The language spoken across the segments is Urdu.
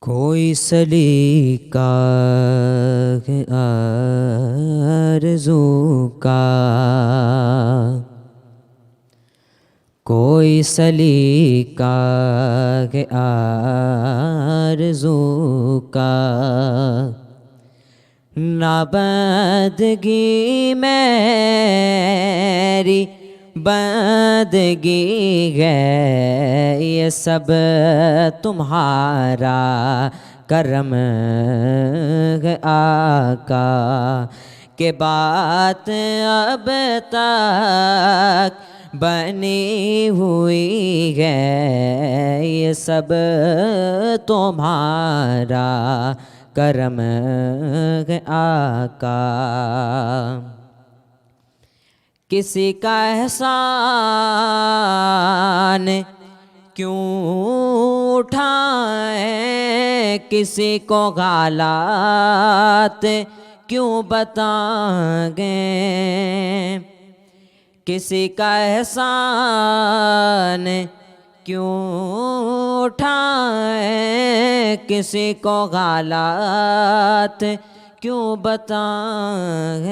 کوئی سلیقہ ہے آرزو کا، کوئی سلیقہ ہے آرزو کا، نابندگی میری بندگی ہے، یہ سب تمہارا کرم ہے آقا، کہ بات اب تک بنی ہوئی ہے، یہ سب تمہارا کرم ہے آقا۔ کسی کا احسان کیوں اٹھائیں، کسی کو حالات کیوں بتائیں، کسی کا احسان کیوں اٹھائیں، کسی کو حالات کیوں بتائیں،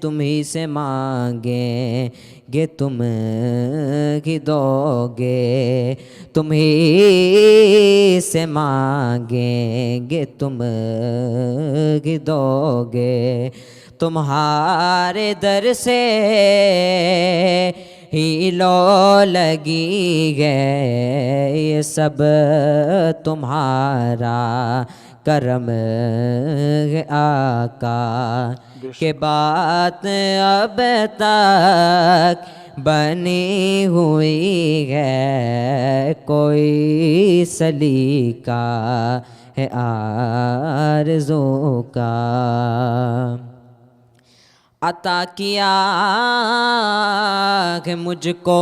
تم ہی سے مانگیں گے تم ہی دو گے، تم ہی سے مانگیں گے تم ہی دو گے، تمہارے در سے ہی لو لگی ہے، یہ سب تمہارا کرم ہے آقا، کہ بات اب تک بنی ہوئی ہے، کوئی سلیقہ ہے آرزو کا۔ عطا کیا کہ مجھ کو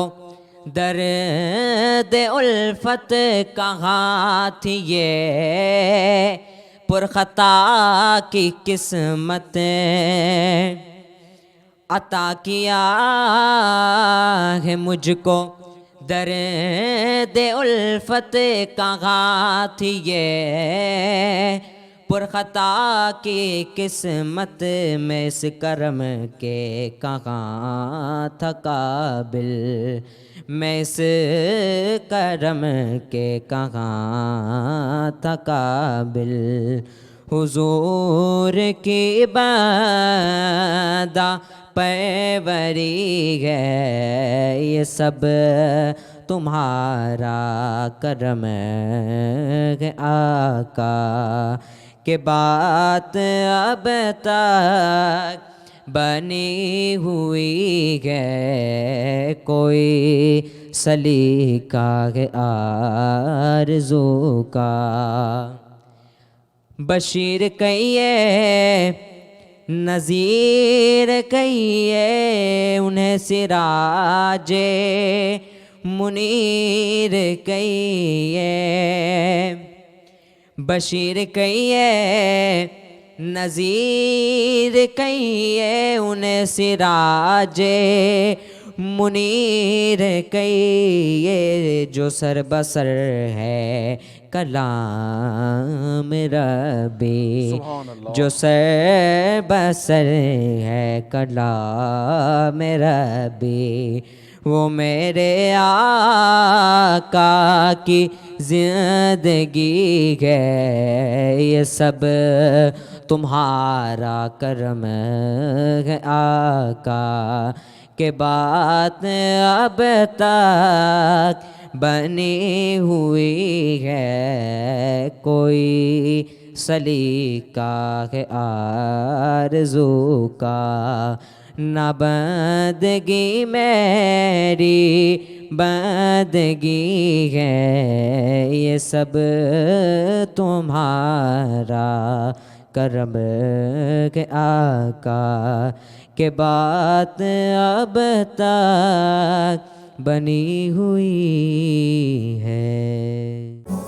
درد الفت، کہاں تھی یہ پرخطا کی قسمت، عطا کیا ہے مجھ کو درد الفت، کہاں تھی یہ پرخطا کی قسمت، میں اس کرم کے کہاں تھا قابل، میں اس کرم کے کہاں تھا قابل، حضور کی بندہ پیوری ہے، یہ سب تمہارا کرم ہے آقا، کہ بات اب تک بنی ہوئی ہے، کوئی سلیقہ ہے آرزو کا۔ بشیر کہیے نذیر کہیے، انہیں سراج منیر کہیے، بشیر کہیے نذیر کہیے، انہیں سراج منیر کہیے، جو سر بسر ہے کلام ربی، جو سر بسر ہے کلام ربی، وہ میرے آقا کی زندگی ہے، یہ سب تمہارا کرم ہے آقا، کہ بات اب تک بنی ہوئی ہے، کوئی سلیقہ ہے آرزو کا، نہ بندگی میری بندگی ہے، یہ سب تمہارا کرم ہے آقا، کہ بات اب تک بنی ہوئی ہے۔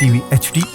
TV HD